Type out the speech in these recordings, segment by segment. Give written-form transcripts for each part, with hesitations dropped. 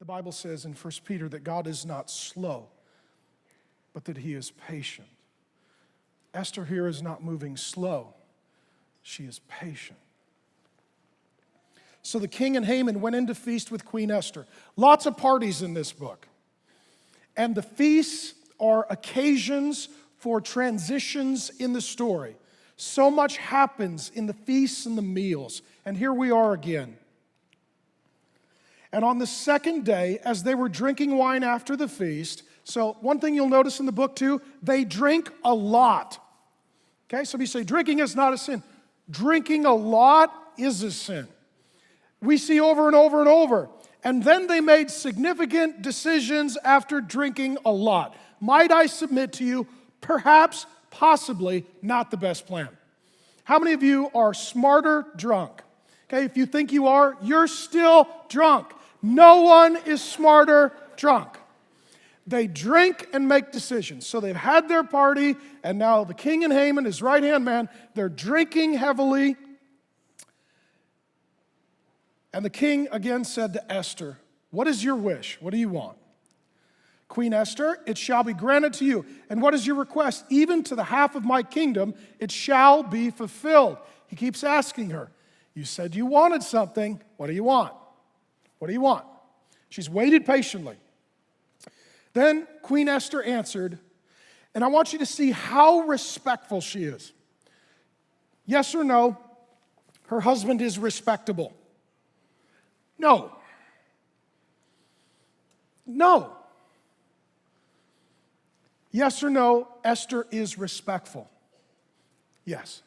The Bible says in 1 Peter that God is not slow, but that he is patient. Esther here is not moving slow. She is patient. So the king and Haman went in to feast with Queen Esther. Lots of parties in this book. And the feasts are occasions for transitions in the story. So much happens in the feasts and the meals. And here we are again. And on the second day, as they were drinking wine after the feast, so one thing you'll notice in the book too, they drink a lot. Okay, some of you say drinking is not a sin. Drinking a lot is a sin. We see over and over and over. And then they made significant decisions after drinking a lot. Might I submit to you, perhaps, possibly, not the best plan. How many of you are smarter drunk? Okay, if you think you are, you're still drunk. No one is smarter drunk. They drink and make decisions. So they've had their party, and now the king and Haman, his right-hand man, they're drinking heavily. And the king again said to Esther, "What is your wish? What do you want?" Queen Esther, "It shall be granted to you. And what is your request? Even to the half of my kingdom, it shall be fulfilled." He keeps asking her, "You said you wanted something. What do you want? What do you want?" She's waited patiently. Then Queen Esther answered, and I want you to see how respectful she is. Yes or no, her husband is respectable? No. No. Yes or no, Esther is respectful? Yes.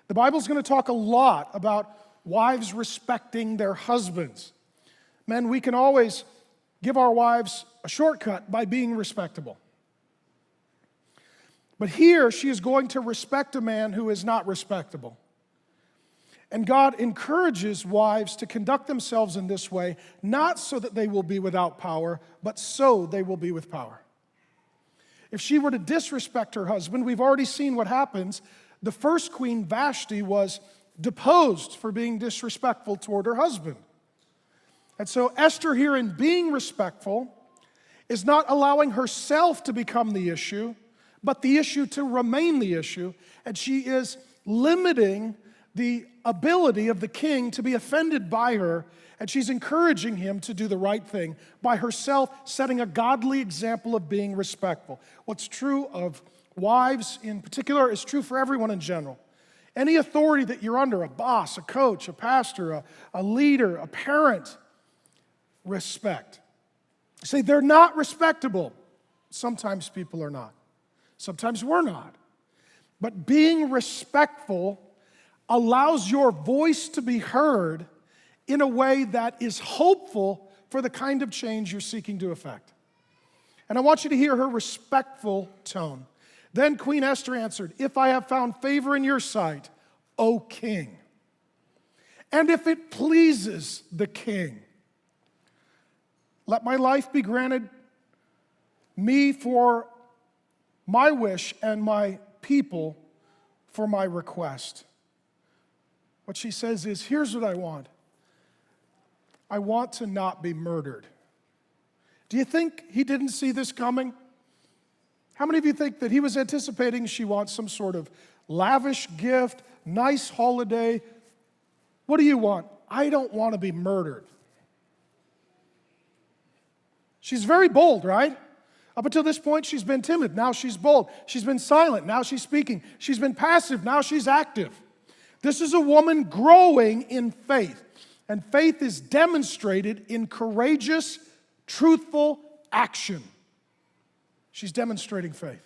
The Bible's going to talk a lot about wives respecting their husbands. Men, we can always give our wives a shortcut by being respectable. But here, she is going to respect a man who is not respectable. And God encourages wives to conduct themselves in this way, not so that they will be without power, but so they will be with power. If she were to disrespect her husband, we've already seen what happens. The first queen, Vashti, was deposed for being disrespectful toward her husband. And so Esther here, in being respectful, is not allowing herself to become the issue, but the issue to remain the issue. And she is limiting the ability of the king to be offended by her, and she's encouraging him to do the right thing by herself setting a godly example of being respectful. What's true of wives in particular is true for everyone in general. Any authority that you're under, a boss, a coach, a pastor, a leader, a parent, respect. You say they're not respectable. Sometimes people are not. Sometimes we're not. But being respectful allows your voice to be heard in a way that is hopeful for the kind of change you're seeking to effect. And I want you to hear her respectful tone. Then Queen Esther answered, "If I have found favor in your sight, O king, and if it pleases the king, let my life be granted me for my wish and my people for my request." What she says is, here's what I want. I want to not be murdered. Do you think he didn't see this coming? How many of you think that he was anticipating she wants some sort of lavish gift, nice holiday? What do you want? I don't want to be murdered. She's very bold, right? Up until this point, she's been timid. Now she's bold. She's been silent. Now she's speaking. She's been passive. Now she's active. This is a woman growing in faith. And faith is demonstrated in courageous, truthful action. She's demonstrating faith.